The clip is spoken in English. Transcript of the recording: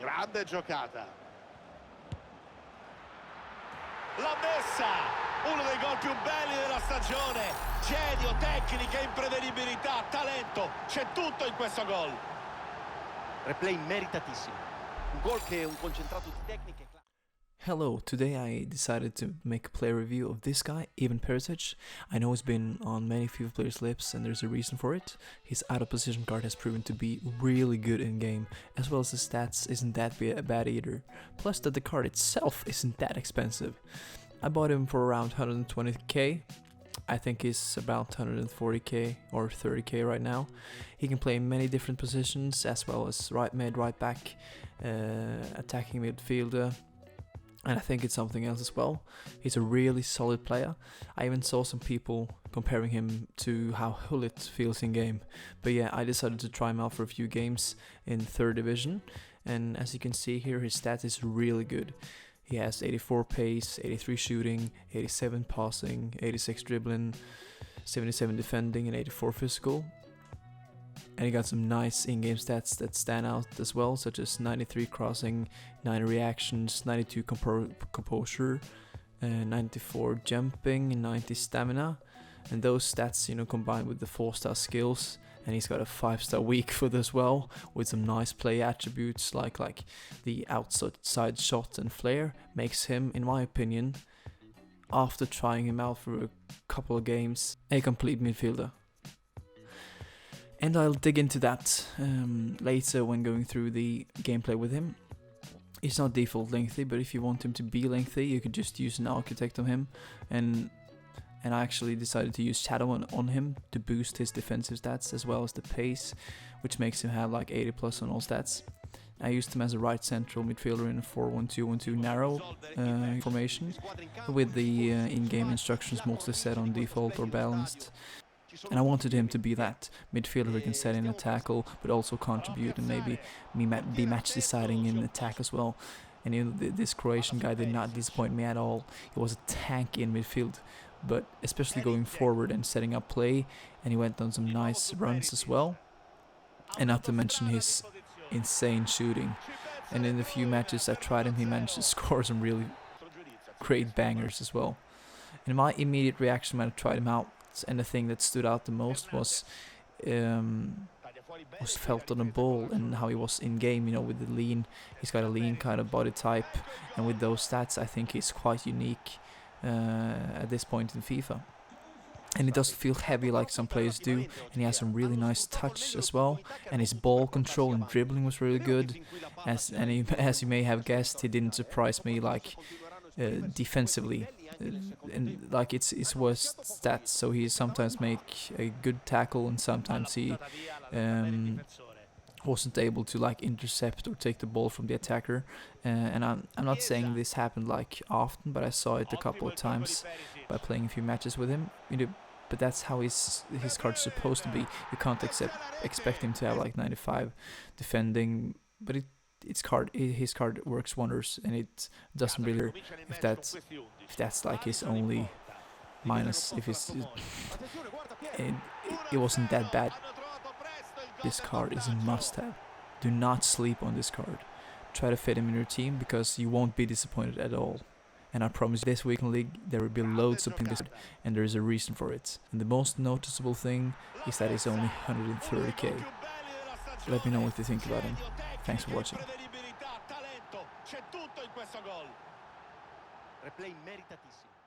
Grande giocata. L'ha messa! Uno dei gol più belli della stagione. Genio, tecnica, imprevedibilità, talento. C'è tutto in questo gol. Replay meritatissimo. Un gol che è un concentrato di tecnica e Hello, today I decided to make a player review of this guy, even Perisic. I know he's been on many FIFA players' lips and there's a reason for it. His out of position card has proven to be really good in game, as well as his stats isn't that bad either. Plus that the card itself isn't that expensive. I bought him for around 120k. I think he's about 140k or 30k right now. He can play in many different positions, as well as right mid, right back, attacking midfielder. And I think it's something else as well. He's a really solid player. I even saw some people comparing him to how Hullet feels in game. But yeah, I decided to try him out for a few games in 3rd division. And as you can see here, his stats is really good. He has 84 pace, 83 shooting, 87 passing, 86 dribbling, 77 defending and 84 physical. And he got some nice in-game stats that stand out as well, such as 93 crossing, 90 reactions, 92 composure, 94 jumping, and 90 stamina. And those stats, combined with the 4-star skills, and he's got a 5-star weak foot as well, with some nice play attributes like the outside shot and flair, makes him, in my opinion, after trying him out for a couple of games, a complete midfielder. And I'll dig into that later when going through the gameplay with him. It's not default lengthy, but if you want him to be lengthy, you could just use an architect on him. And I actually decided to use shadow on him to boost his defensive stats as well as the pace, which makes him have like 80 plus on all stats. I used him as a right central midfielder in a 4-1-2-1-2 narrow formation, with the in-game instructions mostly set on default or balanced. And I wanted him to be that midfielder who can set in a tackle, but also contribute and maybe be match deciding in attack as well. And this Croatian guy did not disappoint me at all. He was a tank in midfield, but especially going forward and setting up play. And he went on some nice runs as well. And not to mention his insane shooting. And in the few matches I tried him, he managed to score some really great bangers as well. And my immediate reaction when I tried him out, and the thing that stood out the most was felt on the ball and how he was in game, with the lean. He's got a lean kind of body type, and with those stats I think he's quite unique at this point in FIFA. And he doesn't feel heavy like some players do, and he has some really nice touch as well, and his ball control and dribbling was really good. As you may have guessed, he didn't surprise me defensively, and like it's worst stats. So he sometimes make a good tackle, and sometimes he wasn't able to intercept or take the ball from the attacker. And I'm not saying this happened often, but I saw it a couple of times by playing a few matches with him. But that's how his card's supposed to be. You can't expect him to have 95 defending, but his card works wonders, and it doesn't really if that's his only minus. If it wasn't that bad. This card is a must-have. Do not sleep on this card. Try to fit him in your team, because you won't be disappointed at all. And I promise this weekend league there will be loads of players, and there is a reason for it. And the most noticeable thing is that it's only 130k. Let me know what you think about him. Thanks for watching. Replay meritatissimo.